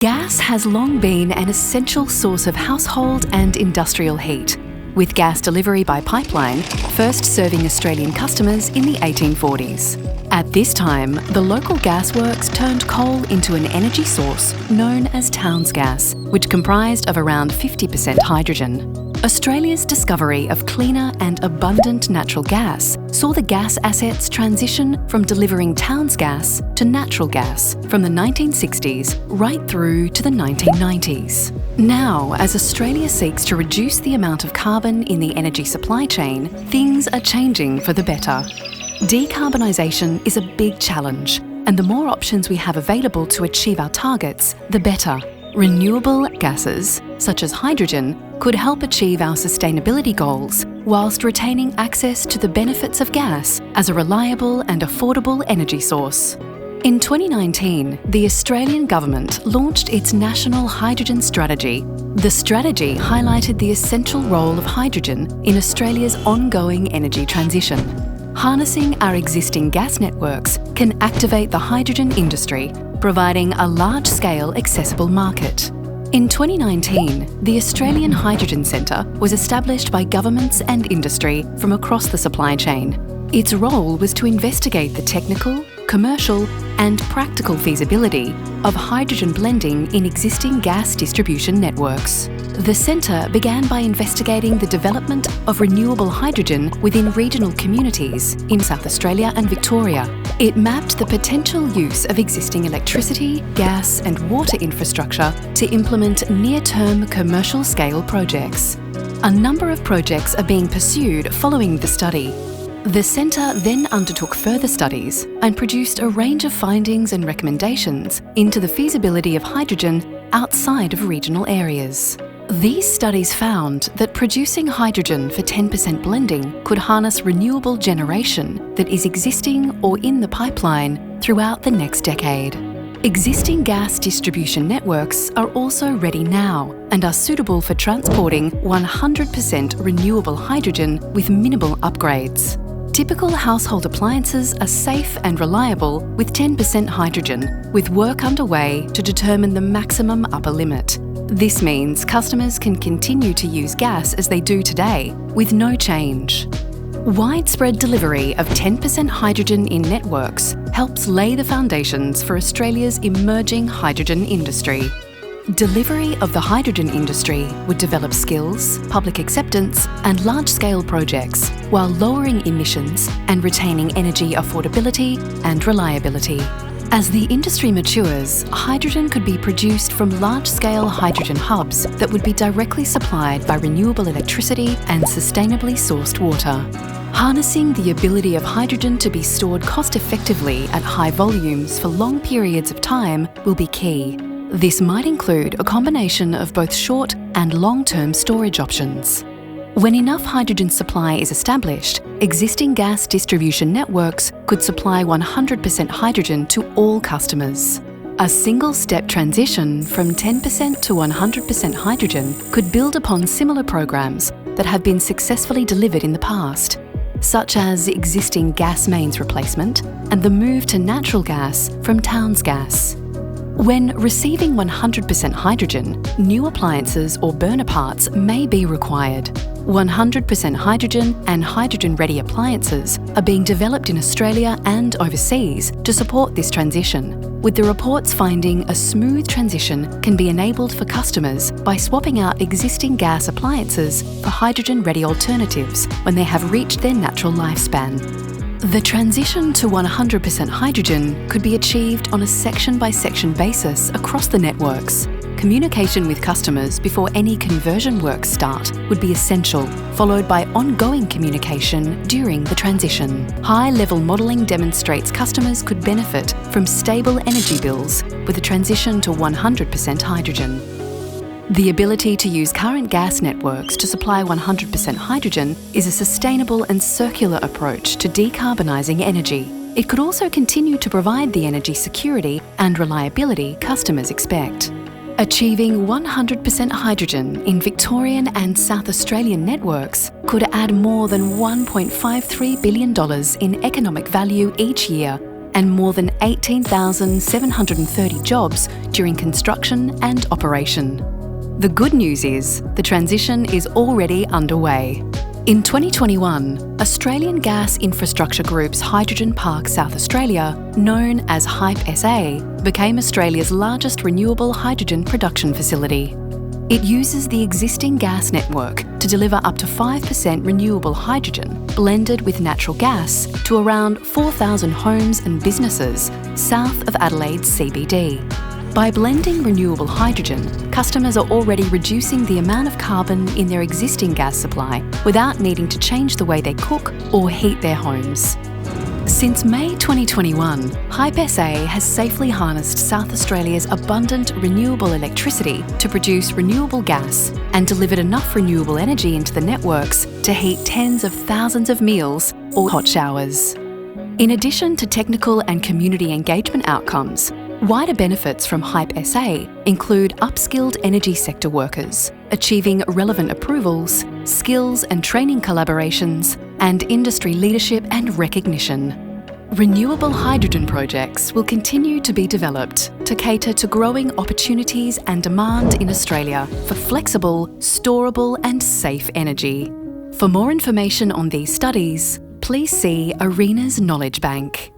Gas has long been an essential source of household and industrial heat, with gas delivery by pipeline first serving Australian customers in the 1840s. At this time, the local gasworks turned coal into an energy source known as Towns Gas, which comprised of around 50% hydrogen. Australia's discovery of cleaner and abundant natural gas saw the gas assets transition from delivering Towns Gas to natural gas from the 1960s right through to the 1990s. Now, as Australia seeks to reduce the amount of carbon in the energy supply chain, things are changing for the better. Decarbonisation is a big challenge, and the more options we have available to achieve our targets, the better. Renewable gases, such as hydrogen, could help achieve our sustainability goals whilst retaining access to the benefits of gas as a reliable and affordable energy source. In 2019, the Australian Government launched its National Hydrogen Strategy. The strategy highlighted the essential role of hydrogen in Australia's ongoing energy transition. Harnessing our existing gas networks can activate the hydrogen industry, providing a large-scale accessible market. In 2019, the Australian Hydrogen Centre was established by governments and industry from across the supply chain. Its role was to investigate the technical, commercial and practical feasibility of hydrogen blending in existing gas distribution networks. The centre began by investigating the development of renewable hydrogen within regional communities in South Australia and Victoria. It mapped the potential use of existing electricity, gas and water infrastructure to implement near-term commercial-scale projects. A number of projects are being pursued following the study. The centre then undertook further studies and produced a range of findings and recommendations into the feasibility of hydrogen outside of regional areas. These studies found that producing hydrogen for 10% blending could harness renewable generation that is existing or in the pipeline throughout the next decade. Existing gas distribution networks are also ready now and are suitable for transporting 100% renewable hydrogen with minimal upgrades. Typical household appliances are safe and reliable with 10% hydrogen, with work underway to determine the maximum upper limit. This means customers can continue to use gas as they do today, with no change. Widespread delivery of 10% hydrogen in networks helps lay the foundations for Australia's emerging hydrogen industry. Delivery of the hydrogen industry would develop skills, public acceptance and large-scale projects while lowering emissions and retaining energy affordability and reliability. As the industry matures, hydrogen could be produced from large-scale hydrogen hubs that would be directly supplied by renewable electricity and sustainably sourced water. Harnessing the ability of hydrogen to be stored cost-effectively at high volumes for long periods of time will be key. This might include a combination of both short and long-term storage options. When enough hydrogen supply is established, existing gas distribution networks could supply 100% hydrogen to all customers. A single-step transition from 10% to 100% hydrogen could build upon similar programs that have been successfully delivered in the past, such as existing gas mains replacement and the move to natural gas from Towns Gas. When receiving 100% hydrogen, new appliances or burner parts may be required. 100% hydrogen and hydrogen-ready appliances are being developed in Australia and overseas to support this transition, with the reports finding a smooth transition can be enabled for customers by swapping out existing gas appliances for hydrogen-ready alternatives when they have reached their natural lifespan. The transition to 100% hydrogen could be achieved on a section-by-section basis across the networks. Communication with customers before any conversion works start would be essential, followed by ongoing communication during the transition. High-level modelling demonstrates customers could benefit from stable energy bills with a transition to 100% hydrogen. The ability to use current gas networks to supply 100% hydrogen is a sustainable and circular approach to decarbonising energy. It could also continue to provide the energy security and reliability customers expect. Achieving 100% hydrogen in Victorian and South Australian networks could add more than $1.53 billion in economic value each year and more than 18,730 jobs during construction and operation. The good news is the transition is already underway. In 2021, Australian Gas Infrastructure Group's Hydrogen Park South Australia, known as Hype SA, became Australia's largest renewable hydrogen production facility. It uses the existing gas network to deliver up to 5% renewable hydrogen blended with natural gas to around 4,000 homes and businesses south of Adelaide's CBD. By blending renewable hydrogen, customers are already reducing the amount of carbon in their existing gas supply without needing to change the way they cook or heat their homes. Since May 2021, Hype SA has safely harnessed South Australia's abundant renewable electricity to produce renewable gas and delivered enough renewable energy into the networks to heat tens of thousands of meals or hot showers. In addition to technical and community engagement outcomes, wider benefits from Hype SA include upskilled energy sector workers, achieving relevant approvals, skills and training collaborations, and industry leadership and recognition. Renewable hydrogen projects will continue to be developed to cater to growing opportunities and demand in Australia for flexible, storable and safe energy. For more information on these studies, please see ARENA's Knowledge Bank.